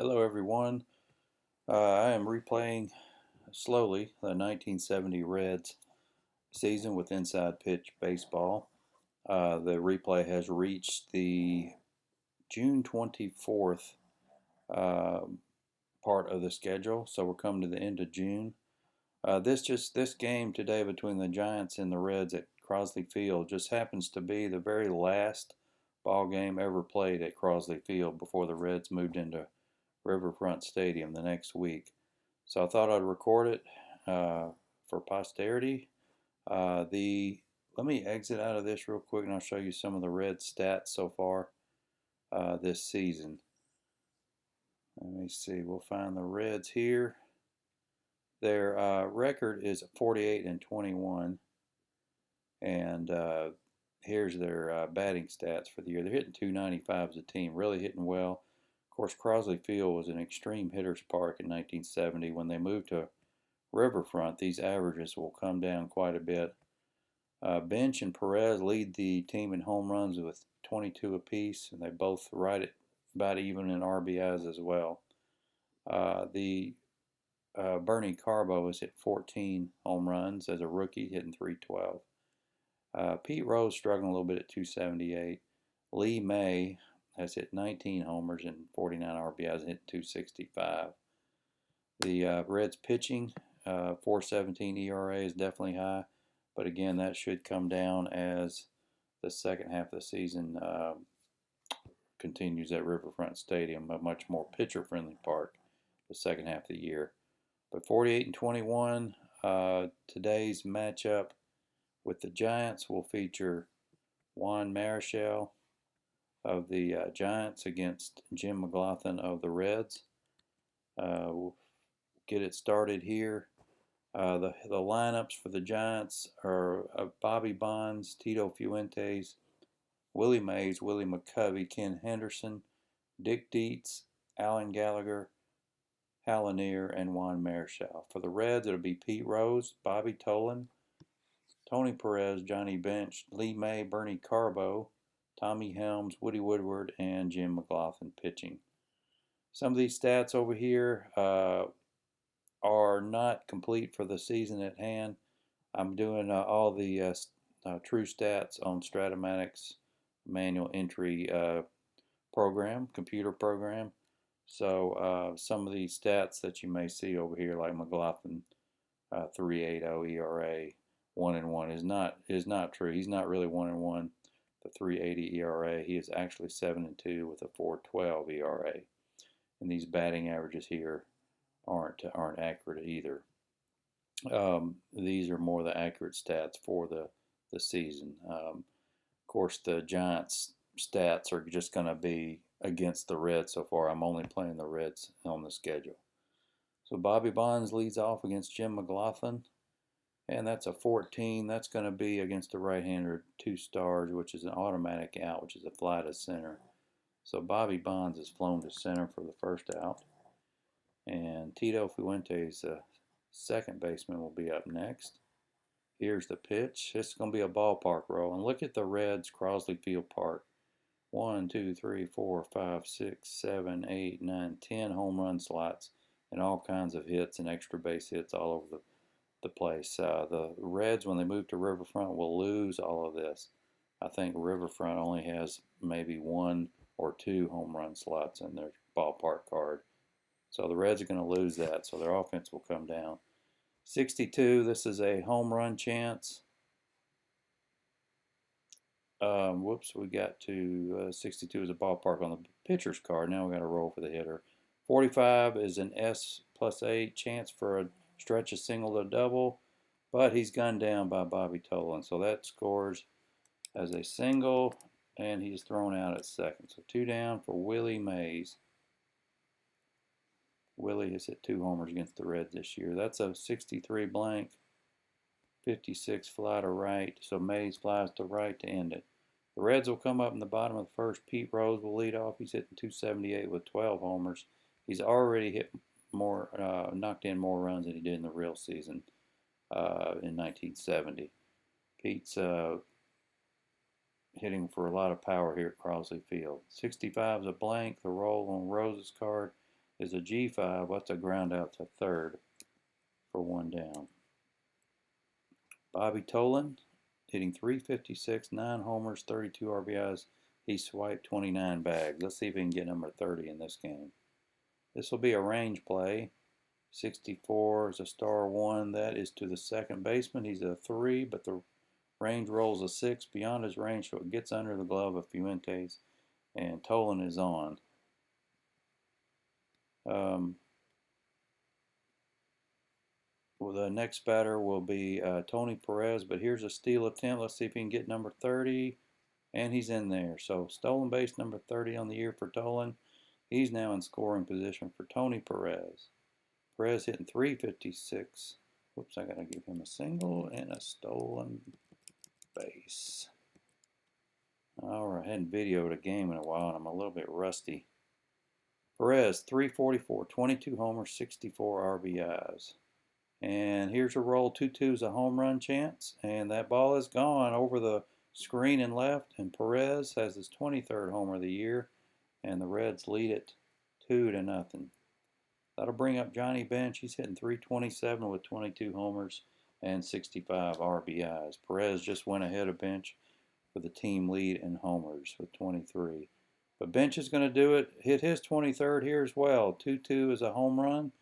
Hello, everyone. I am replaying slowly the 1970 Reds season with Inside Pitch Baseball. The replay has reached the June 24th uh, part of the schedule, so we're coming to the end of June. This game today between the Giants and the Reds at Crosley Field just happens to be the very last ball game ever played at Crosley Field before the Reds moved into Riverfront Stadium the next week. So I thought I'd record it for posterity. Let me exit out of this real quick and I'll show you some of the Reds stats so far this season. Let me see. We'll find the Reds here. Their record is 48-21, and here's their batting stats for the year. They're hitting 295 as a team, really hitting well. Of course, Crosley Field was an extreme hitter's park in 1970. When they moved to Riverfront, these averages will come down quite a bit. Bench and Perez lead the team in home runs with 22 apiece, and they both right at about even in RBIs as well. The Bernie Carbo has hit 14 home runs as a rookie, hitting 312. Pete Rose struggling a little bit at 278. Lee May has hit 19 homers and 49 RBIs and hit 265. The Reds pitching, 4.17 ERA is definitely high, but again, that should come down as the second half of the season continues at Riverfront Stadium, a much more pitcher-friendly park the second half of the year. But 48-21, today's matchup with the Giants will feature Juan Marichal of the Giants against Jim McLaughlin of the Reds. We'll get it started here. The lineups for the Giants are Bobby Bonds, Tito Fuentes, Willie Mays, Willie McCovey, Ken Henderson, Dick Dietz, Alan Gallagher, Hal Lanier, and Juan Marichal. For the Reds, it'll be Pete Rose, Bobby Tolan, Tony Perez, Johnny Bench, Lee May, Bernie Carbo, Tommy Helms, Woody Woodward, and Jim McLaughlin pitching. Some of these stats over here are not complete for the season at hand. I'm doing all the true stats on Stratomatics manual entry computer program. So some of these stats that you may see over here, like McLaughlin 3.80 ERA, 1-1, is not true. He's not really 1-1. The 3.80 ERA, he is actually 7-2 with a 4.12 ERA. And these batting averages here aren't accurate either. These are more the accurate stats for the season. Of course, the Giants' stats are just going to be against the Reds so far. I'm only playing the Reds on the schedule. So Bobby Bonds leads off against Jim McLaughlin, and that's a 14. That's going to be against the right-hander, 2 stars, which is an automatic out, which is a fly to center. So Bobby Bonds is flown to center for the first out, and Tito Fuentes, second baseman, will be up next. Here's the pitch. This is going to be a ballpark roll, and look at the Reds' Crosley Field Park. 1, 2, 3, 4, 5, 6, 7, 8, 9, 10 home run slots and all kinds of hits and extra base hits all over the place. The Reds, when they move to Riverfront, will lose all of this. I think Riverfront only has maybe 1 or 2 home run slots in their ballpark card. So the Reds are going to lose that, so their offense will come down. 62, this is a home run chance. We got to 62 is a ballpark on the pitcher's card. Now we got to roll for the hitter. 45 is an S+8 chance for a stretch of single to double, but he's gunned down by Bobby Tolan. So that scores as a single, and he's thrown out at second. So 2 down for Willie Mays. Willie has hit 2 homers against the Reds this year. That's a 63 blank. 56 fly to right, so Mays flies to right to end it. The Reds will come up in the bottom of the first. Pete Rose will lead off. He's hitting 278 with 12 homers. He's already hit more, knocked in more runs than he did in the real season in 1970. Pete's hitting for a lot of power here at Crosley Field. 65 is a blank. The roll on Rose's card. is a G5. What's a ground out to third for one down. Bobby Tolan hitting .356, 9 homers, 32 RBIs. He swiped 29 bags. Let's see if he can get number 30 in this game. This will be a range play. 64 is a star 1. That is to the second baseman. He's a 3, but the range rolls a 6 beyond his range, so it gets under the glove of Fuentes, and Tolan is on. Well, the next batter will be Tony Perez, but here's a steal attempt. Let's see if he can get number 30, and he's in there. So stolen base number 30 on the year for Tolan. He's now in scoring position for Tony Perez. Perez hitting .356. Whoops, I got to give him a single and a stolen base. All right, I hadn't videoed a game in a while, and I'm a little bit rusty. Perez, .344, 22 homers, 64 RBIs. And here's a roll. 2-2 is a home run chance, and that ball is gone over the screen and left, and Perez has his 23rd homer of the year, and the Reds lead it 2-0. That'll bring up Johnny Bench. He's hitting .327 with 22 homers and 65 RBIs. Perez just went ahead of Bench for the team lead in homers with 23. But Bench is going to do it, hit his 23rd here as well. 2-2 is a home run.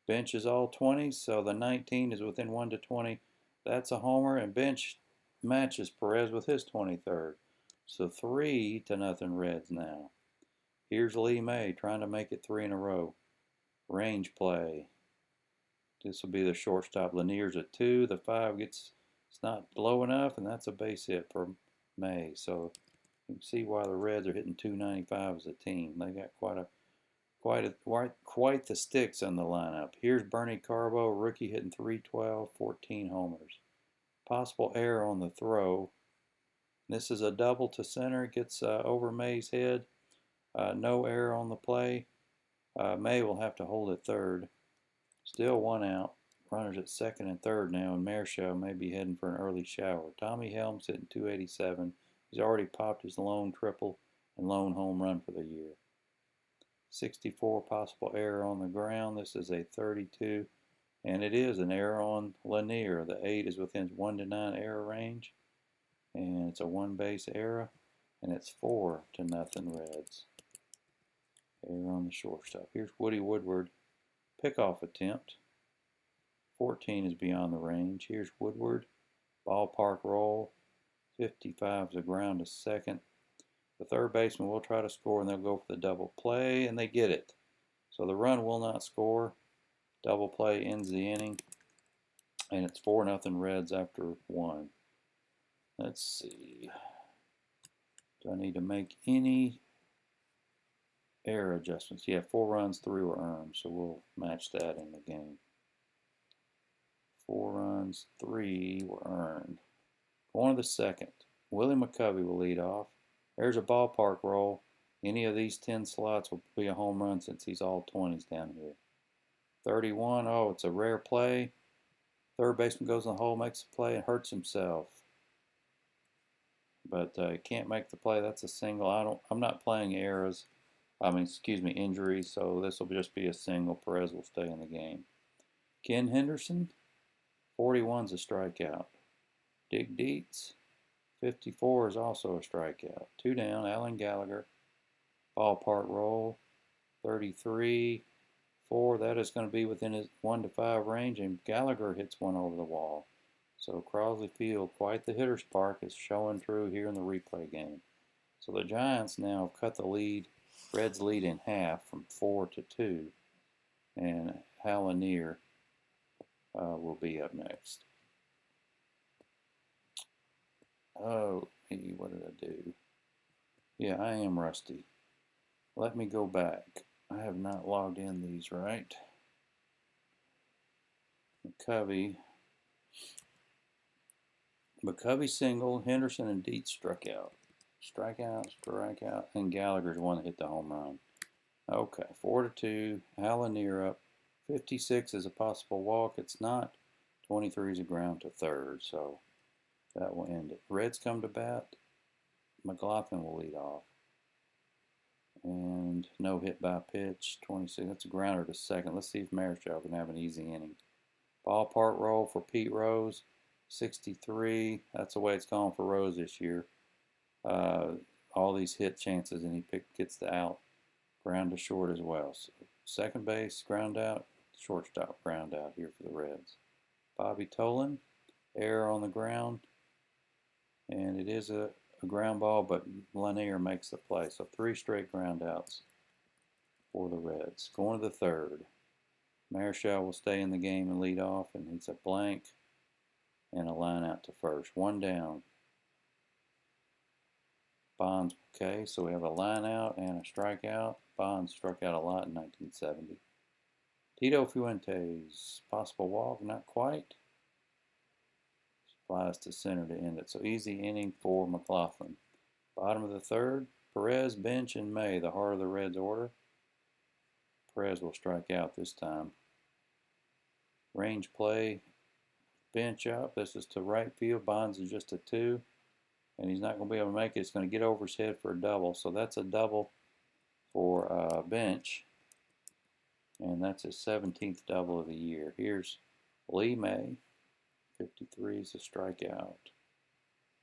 Bench is all 20, so the 19 is within 1-20. That's a homer, and Bench matches Perez with his 23rd. So 3-0 Reds now. Here's Lee May trying to make it 3 in a row. Range play. This will be the shortstop. Lanier's at 2. The 5 it's not low enough, and that's a base hit for May. So you can see why the Reds are hitting .295 as a team. They got quite the sticks on the lineup. Here's Bernie Carbo, rookie, hitting .312, 14 homers. Possible error on the throw. This is a double to center. Gets over May's head. No error on the play. May will have to hold at third. Still 1 out. Runners at second and third now, and Mershaw may be heading for an early shower. Tommy Helms hitting .287. He's already popped his lone triple and lone home run for the year. 64 possible error on the ground. This is a 32, and it is an error on Lanier. The 8 is within 1-9 error range, and it's a 1 base error, and it's 4-0 Reds. Error on the shortstop. Here's Woody Woodward. Pickoff attempt. 14 is beyond the range. Here's Woodward. Ballpark roll. 55 is a ground to second. The third baseman will try to score, and they'll go for the double play, and they get it. So the run will not score. Double play ends the inning, and it's 4-0 Reds after 1. Let's see. Do I need to make any error adjustments? Yeah, 4 runs, 3 were earned, so we'll match that in the game. 4 runs, 3 were earned. Going to the second. Willie McCovey will lead off. There's a ballpark roll. Any of these 10 slots will be a home run since he's all 20s down here. 31, oh, it's a rare play. Third baseman goes in the hole, makes a play, and hurts himself. But can't make the play. That's a single. I'm not playing errors. Injuries. So this will just be a single. Perez will stay in the game. Ken Henderson, 41's a strikeout. Dig Dietz, 54 is also a strikeout. 2 down. Alan Gallagher, ballpark roll. 33, 4. That is going to be within his 1-5 range, and Gallagher hits one over the wall. So Crosley Field, quite the hitter's park, is showing true here in the replay game. So the Giants now have cut the lead, Reds lead in half from 4-2, and Hal Lanier will be up next. Oh, what did I do? Yeah, I am rusty. Let me go back. I have not logged in these right. McCovey single. Henderson and Dietz struck out. Strikeout, and Gallagher's the one that hit the home run. Okay, 4-2. Hal Lanier up. 56 is a possible walk. It's not. 23 is a ground to third, so that will end it. Reds come to bat. McLaughlin will lead off. And no hit by pitch, 26. That's a grounder to second. Let's see if Marichal can have an easy inning. Ballpark roll for Pete Rose, 63. That's the way it's gone for Rose this year. All these hit chances, and he gets the out. Ground to short as well. So second base, ground out. Shortstop, ground out here for the Reds. Bobby Tolan, error on the ground. And it is a ground ball, but Lanier makes the play. So 3 straight ground outs for the Reds. Going to the third. Marichal will stay in the game and lead off, and it's a blank and a line out to first. 1 down. Bonds, okay, so we have a line out and a strikeout. Bonds struck out a lot in 1970. Tito Fuentes, possible walk, not quite. Flies to center to end it. So easy inning for McLaughlin. Bottom of the third, Perez, bench, and May, the heart of the Reds order. Perez will strike out this time. Range play, bench up. This is to right field. Bonds is just a 2. And he's not going to be able to make it. It's going to get over his head for a double. So that's a double for bench. And that's his 17th double of the year. Here's Lee May. 53 is a strikeout.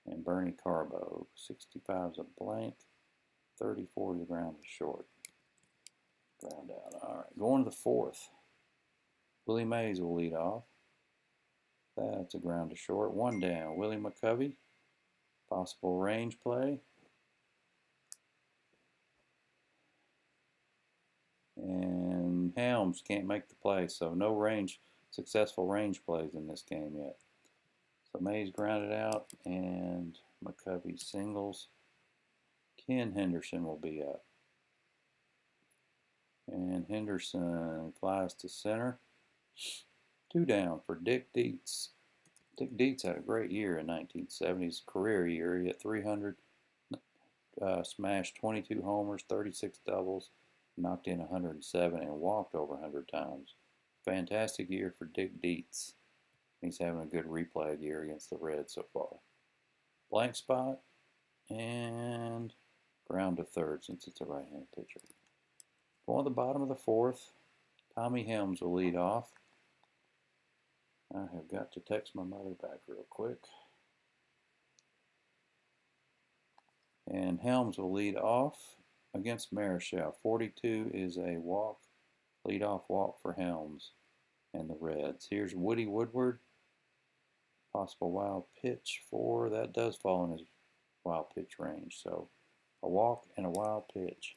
And Bernie Carbo. 65 is a blank. 34 is a ground to short. Ground out. All right. Going to the fourth. Willie Mays will lead off. That's a ground to short. 1 down. Willie McCovey. Possible range play. And Helms can't make the play, so no successful range plays in this game yet. So Mays grounded out, and McCovey singles. Ken Henderson will be up. And Henderson flies to center. 2 down for Dick Dietz. Dick Dietz had a great year in 1970s, career year. He hit 300, smashed 22 homers, 36 doubles, knocked in 107, and walked over 100 times. Fantastic year for Dick Dietz. He's having a good replay year against the Reds so far. Blank spot and ground to third since it's a right-handed pitcher. Going to the bottom of the fourth, Tommy Helms will lead off. I have got to text my mother back real quick. And Helms will lead off against Marichal. 42 is a walk, lead-off walk for Helms and the Reds. Here's Woody Woodward. Possible wild pitch for, that does fall in his wild pitch range. So a walk and a wild pitch.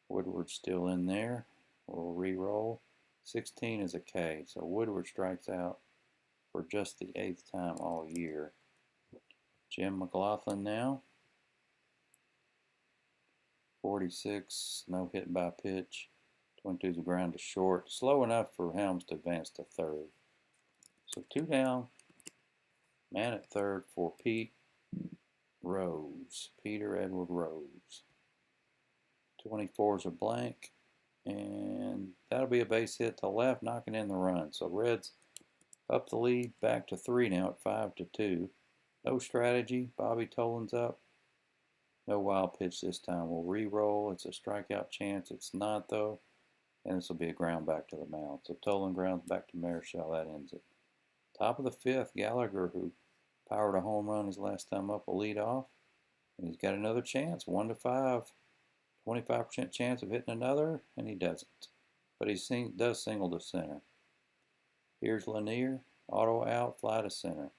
Woodward's still in there. We'll re-roll. 16 is a K, so Woodward strikes out for just the 8th time all year. Jim McLaughlin now. 46, no hit by pitch. 22 is a ground to short. Slow enough for Helms to advance to third. So 2 down. Man at third for Pete Rose. Peter Edward Rose. 24 is a blank. And that'll be a base hit to left, knocking in the run. So Reds up the lead, back to 3 now at 5-2. No strategy. Bobby Tolan's up. No wild pitch this time. We'll re-roll. It's a strikeout chance. It's not, though. And this will be a ground back to the mound. So Tolan grounds back to Marichal. That ends it. Top of the 5th, Gallagher, who powered a home run his last time up, will lead off. And he's got another chance, 1-5. 25% chance of hitting another, and he doesn't. But he does single to center. Here's Lanier, auto out, fly to center.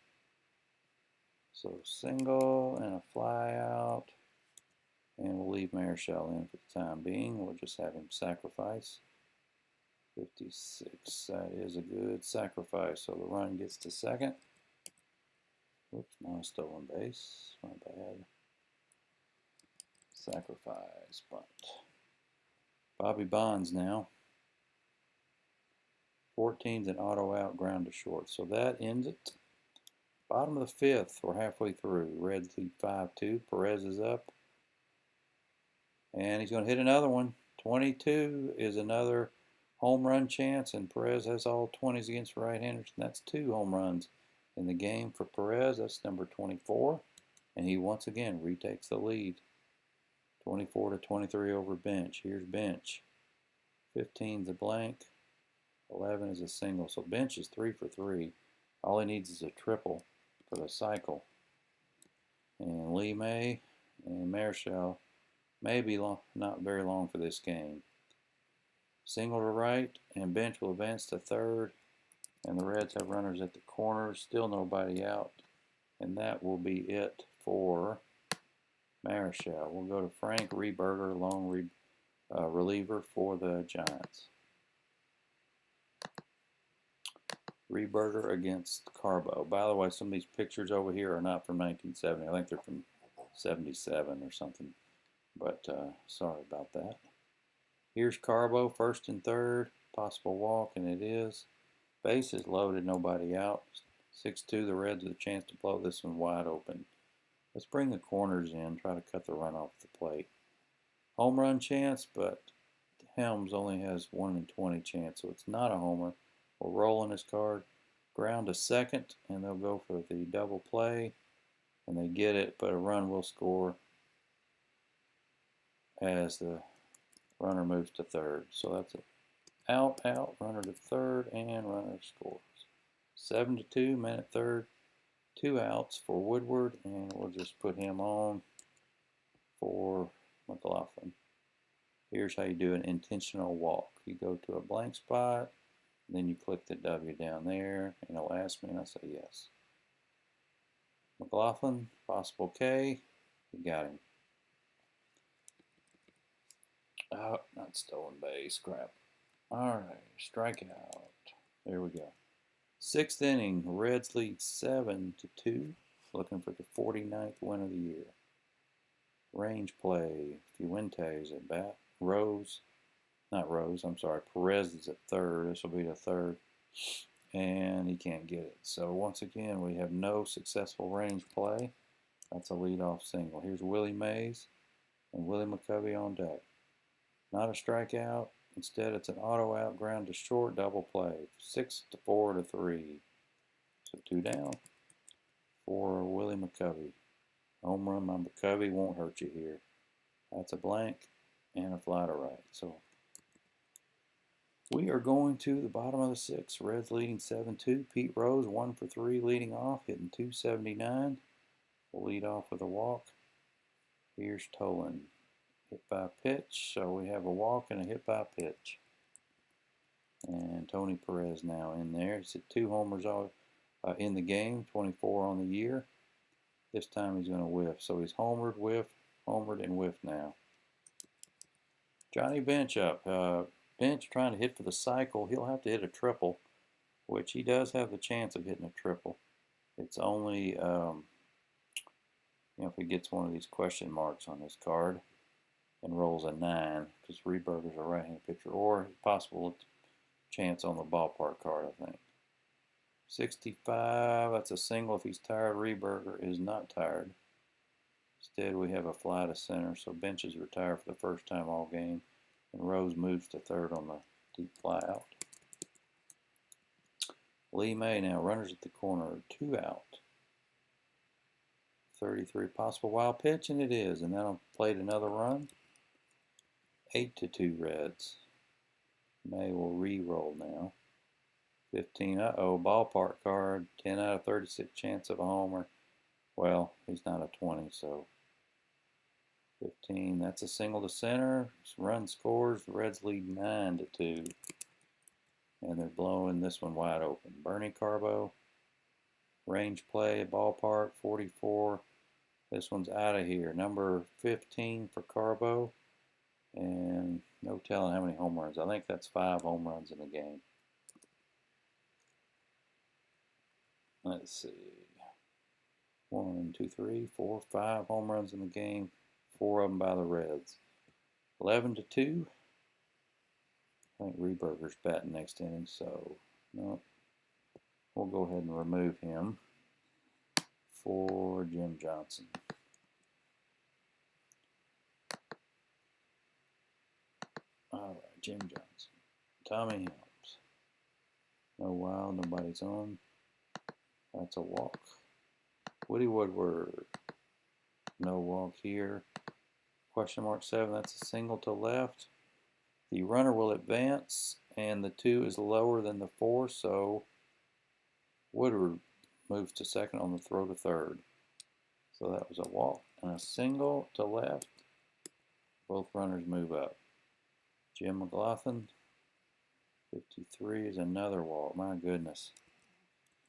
So single and a fly out, and we'll leave Marichal in for the time being. We'll just have him sacrifice. 56, that is a good sacrifice. So the run gets to second. Whoops, not a stolen base, my bad. Sacrifice bunt. Bobby Bonds now. 14's an auto out, ground to short. So that ends it. Bottom of the 5th, we're halfway through. Reds lead 5-2. Perez is up. And he's going to hit another one. 22 is another home run chance, and Perez has all 20s against right-handers. That's 2 home runs in the game for Perez. That's number 24. And he once again retakes the lead. 24 to 23 over bench. Here's bench. 15 is a blank. 11 is a single. So bench is 3 for 3. All he needs is a triple for the cycle. And Lee May and Marichal may be not very long for this game. Single to right, and bench will advance to third. And the Reds have runners at the corners. Still nobody out. And that will be it for Marichal. We'll go to Frank Rehberger, long reliever for the Giants. Rehberger against Carbo. By the way, some of these pictures over here are not from 1970. I think they're from 77 or something. But sorry about that. Here's Carbo, first and third. Possible walk, and it is. Base is loaded, nobody out. 6-2, the Reds with a chance to blow this one wide open. Let's bring the corners in, try to cut the run off the plate. Home run chance, but Helms only has 1 in 20 chance, so it's not a homer. We'll roll on his card. Ground to second, and they'll go for the double play. And they get it, but a run will score as the runner moves to third. So that's it. Out, runner to third, and runner scores. 7-2, man at third. 2 outs for Woodward, and we'll just put him on for McLaughlin. Here's how you do an intentional walk. You go to a blank spot, then you click the W down there, and it'll ask me, and I say yes. McLaughlin, possible K, you got him. Oh, not stolen base, crap. All right, strikeout. There we go. 6th inning, Reds lead 7-2, looking for the 49th win of the year. Range play, Fuentes at bat. Perez is at third. This will be the third. And he can't get it. So once again, we have no successful range play. That's a leadoff single. Here's Willie Mays and Willie McCovey on deck. Not a strikeout. Instead, it's an auto out, ground to short, double play. 6-4 to 3. So 2 down for Willie McCovey. Home run by McCovey won't hurt you here. That's a blank and a fly to right. So we are going to the bottom of the 6th. Reds leading 7-2. Pete Rose 1 for 3 leading off, hitting .279. We'll lead off with a walk. Here's Tolan. Hit by pitch. So we have a walk and a hit by pitch. And Tony Perez now in there. He's hit 2 homers in the game, 24 on the year. This time he's going to whiff. So he's homered, and whiffed now. Johnny Bench up. Bench trying to hit for the cycle. He'll have to hit a triple, which he does have the chance of hitting a triple. It's only, if he gets one of these question marks on his card and rolls a 9, because Rehberger's a right-handed pitcher, or possible chance on the ballpark card, I think. 65, that's a single if he's tired. Rehberger is not tired. Instead, we have a fly to center, so Bench is retired for the first time all game, and Rose moves to third on the deep fly out. Lee May now, runners at the corner, 2 out. 33 possible wild pitch, and it is, and that'll play another run. 8-2 Reds. May will re-roll now. 15, ballpark card, 10 out of 36 chance of a homer. Well, he's not a 20, so 15, that's a single to center. Run scores, the Reds lead 9-2. And they're blowing this one wide open. Bernie Carbo, range play, ballpark, 44. This one's out of here. Number 15 for Carbo. And no telling how many home runs. I think that's 5 home runs in the game. Let's see. 1, 2, 3, 4, 5 home runs in the game. 4 of them by the Reds. 11-2. I think Rehberger's batting next inning, so no. We'll go ahead and remove him for Jim Johnson. All right, Jim Johnson. Tommy Helms. No wild, nobody's on. That's a walk. Woody Woodward. No walk here. Question mark 7, that's a single to left. The runner will advance, and the 2 is lower than the 4, so Woodward moves to second on the throw to third. So that was a walk and a single to left. Both runners move up. Jim McLaughlin, 53 is another walk. My goodness.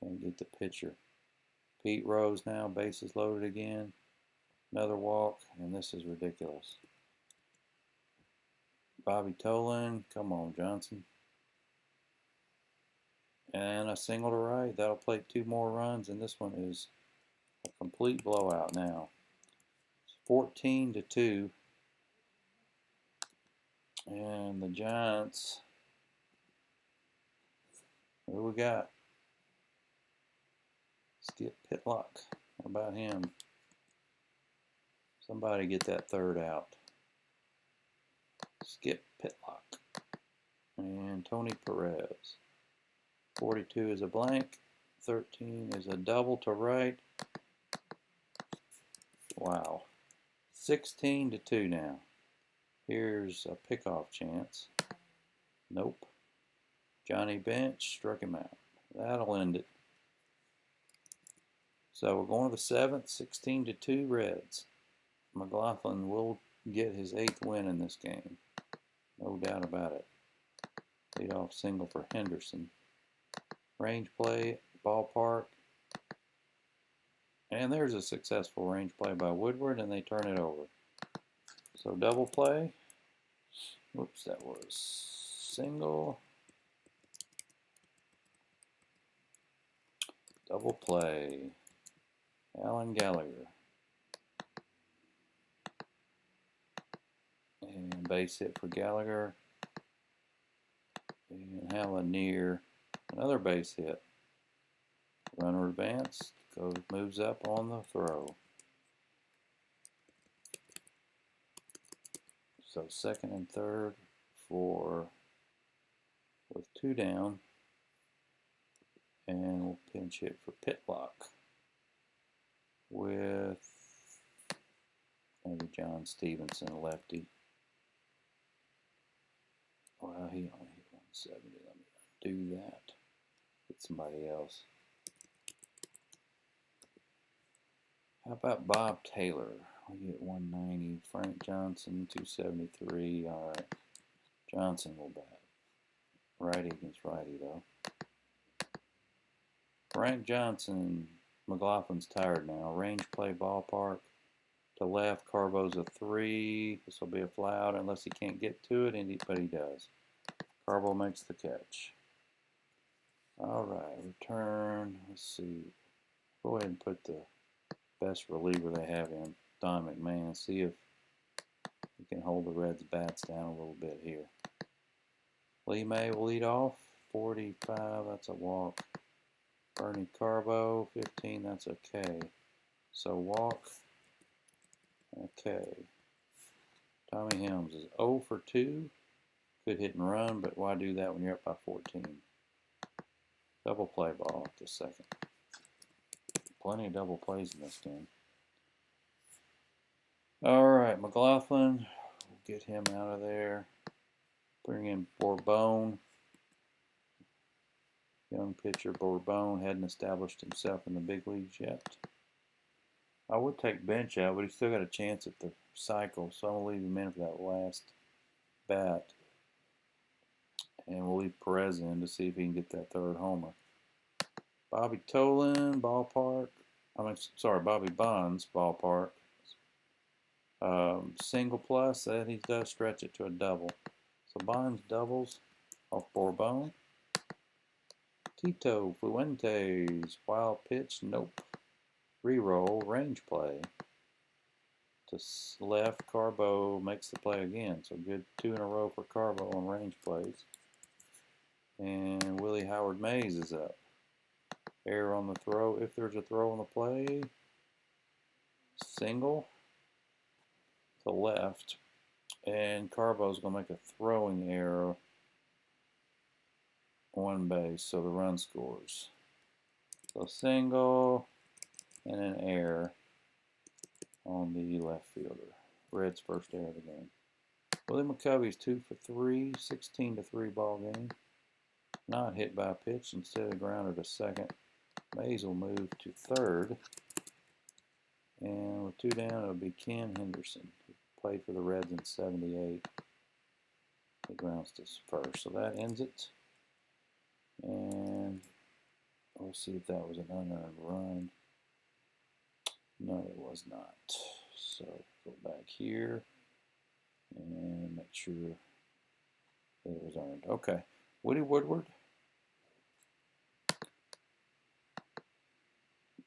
Can't get the picture. Pete Rose now, bases loaded again. Another walk, and this is ridiculous. Bobby Tolan, come on, Johnson. And a single to right. That'll play 2 more runs, and this one is a complete blowout now. It's 14-2. And the Giants, who we got? Skip Pitlock. How about him? Somebody get that third out. Skip Pitlock. And Tony Perez. 42 is a blank. 13 is a double to right. Wow. 16-2 now. Here's a pickoff chance. Nope. Johnny Bench struck him out. That'll end it. So we're going to the 7th, 16-2 Reds. McLaughlin will get his 8th win in this game. No doubt about it. Leadoff single for Henderson. Range play, ballpark. And there's a successful range play by Woodward, and they turn it over. So double play. Whoops, that was single. Double play. Alan Gallagher. And base hit for Gallagher. And Helen near another base hit. Runner advanced. Moves up on the throw. So second and third with 2 down. And we'll pinch hit for Pitlock with maybe John Stevenson, a lefty. Well, he only hit 170. Let me undo that. Get somebody else. How about Bob Taylor? We get 190. Frank Johnson, 273. All right. Johnson will bat. Righty against righty, though. Frank Johnson. McLaughlin's tired now. Range play, ballpark. To left, Carbo's a 3. This will be a fly out unless he can't get to it, but he does. Carbo makes the catch. All right, return. Let's see. Go ahead and put the best reliever they have in, Don McMahon. See if he can hold the Reds' bats down a little bit here. Lee May will lead off. 45, that's a walk. Bernie Carbo, 15, that's a K. So walk, okay. Tommy Helms is 0 for 2. Could hit and run, but why do that when you're up by 14? Double play ball to second. Plenty of double plays in this game. All right, McLaughlin, we'll get him out of there. Bring in Bourbon. Young pitcher Bourbon hadn't established himself in the big leagues yet. I would take Bench out, but he's still got a chance at the cycle, so I'm going to leave him in for that last bat. And we'll leave Perez in to see if he can get that third homer. Bobby Tolan, ballpark. Bobby Bonds, ballpark. Single plus, that he does stretch it to a double. So Bonds doubles off Bourbon. Tito Fuentes, wild pitch, nope. Reroll, range play. To left, Carbo makes the play again. So good 2 in a row for Carbo on range plays. And Willie Howard Mays is up. Error on the throw, if there's a throw on the play. Single to left. And Carbo's going to make a throwing error. 1 base, so the run scores. So single and an error on the left fielder. Reds' first error of the game. Willie McCovey's 2 for 3, 16-3 ball game. Not hit by a pitch, instead of grounded to second. Mays will move to third. And with 2 down, it'll be Ken Henderson, who played for the Reds in '78. He grounds to first, so that ends it. And we'll see if that was an unearned run. No, it was not. So go back here and make sure that it was earned. Okay, Woody Woodward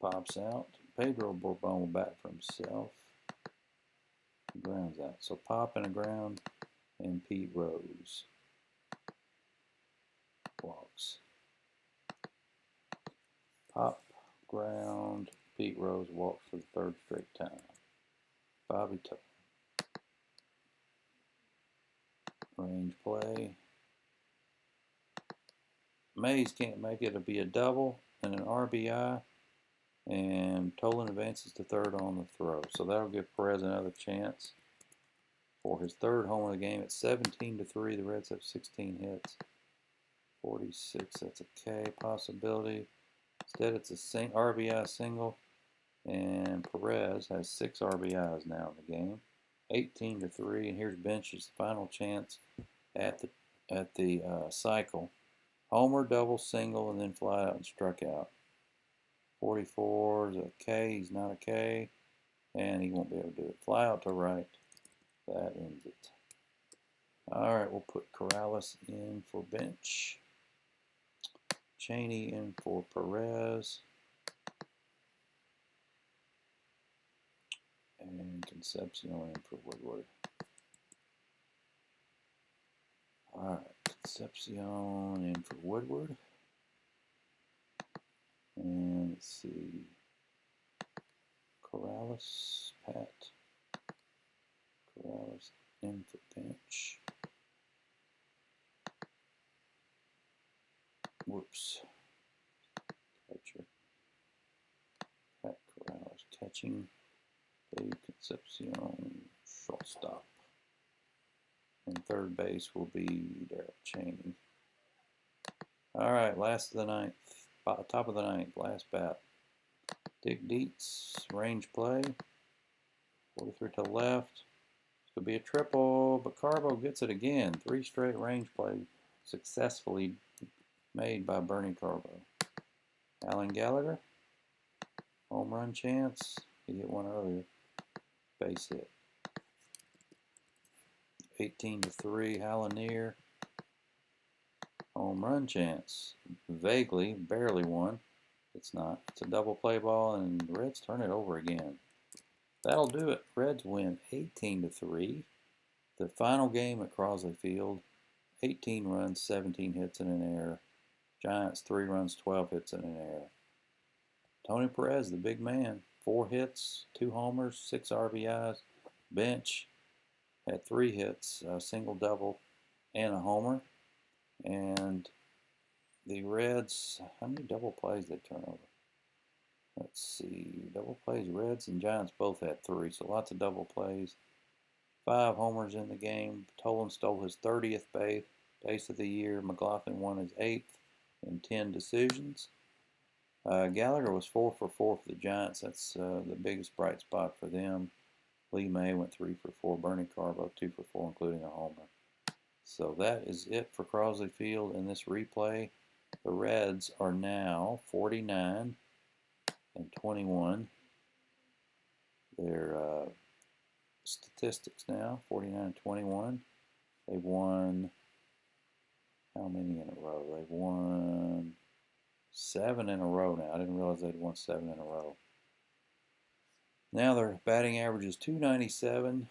pops out. Pedro Bourbon will bat for himself. Grounds out. So pop and a ground, and Pete Rose walks. Pop, ground, Pete Rose walks for the 3rd straight time. Bobby Tuck. Range play. Mays can't make it. It'll be a double and an RBI. And Tolan advances to third on the throw. So that'll give Perez another chance for his 3rd home of the game. It's 17-3. The Reds have 16 hits. 46, that's a K possibility. Instead, it's a RBI single. And Perez has 6 RBIs now in the game. 18-3. And here's Bench's final chance at the cycle. Homer, double, single, and then fly out and struck out. 44 is a K. He's not a K. And he won't be able to do it. Fly out to right. That ends it. All right, we'll put Corrales in for Bench. Cheney in for Perez. And Concepcion in for Woodward. All right, Concepcion in for Woodward. And let's see. Corrales, Pat. Corrales in for Bench. Whoops. Catcher. Pat Corrales catching. Dave Concepcion, shortstop. And third base will be Derek Cheney. All right, last of the 9th. Top of the 9th, last bat. Dick Dietz, range play. 43 to left. This could be a triple, but Carbo gets it again. 3 straight range play successfully made by Bernie Carbo. Alan Gallagher, home run chance. He hit one earlier. Base hit. 18-3, Halanier. Home run chance. Vaguely, barely won. It's not. It's a double play ball, and the Reds turn it over again. That'll do it. Reds win 18-3. The final game at Crosley Field, 18 runs, 17 hits, and an error. Giants, 3 runs, 12 hits, and an error. Tony Perez, the big man, 4 hits, 2 homers, 6 RBIs. Bench had 3 hits, a single, double, and a homer. And the Reds, how many double plays did they turn over? Let's see, double plays. Reds and Giants both had 3, so lots of double plays. 5 homers in the game. Tolan stole his 30th base of the year. McLaughlin won his 8th in 10 decisions. Gallagher was 4 for 4 for the Giants. That's the biggest bright spot for them. Lee May went 3 for 4. Bernie Carbo 2 for 4, including a homer. So that is it for Crosley Field in this replay. The Reds are now 49-21. Their statistics now, 49-21. They've won how many in a row? They've won 7 in a row now. I didn't realize they'd won 7 in a row. Now their batting average is .297.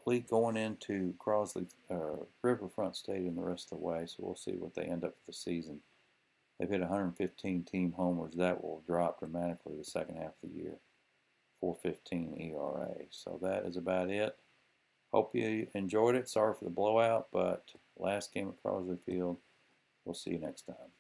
League going into Crosley Riverfront Stadium the rest of the way, so we'll see what they end up for the season. They've hit 115 team homers. That will drop dramatically the second half of the year. 4.15 ERA. So that is about it. Hope you enjoyed it. Sorry for the blowout, but last game at Crosley Field. We'll see you next time.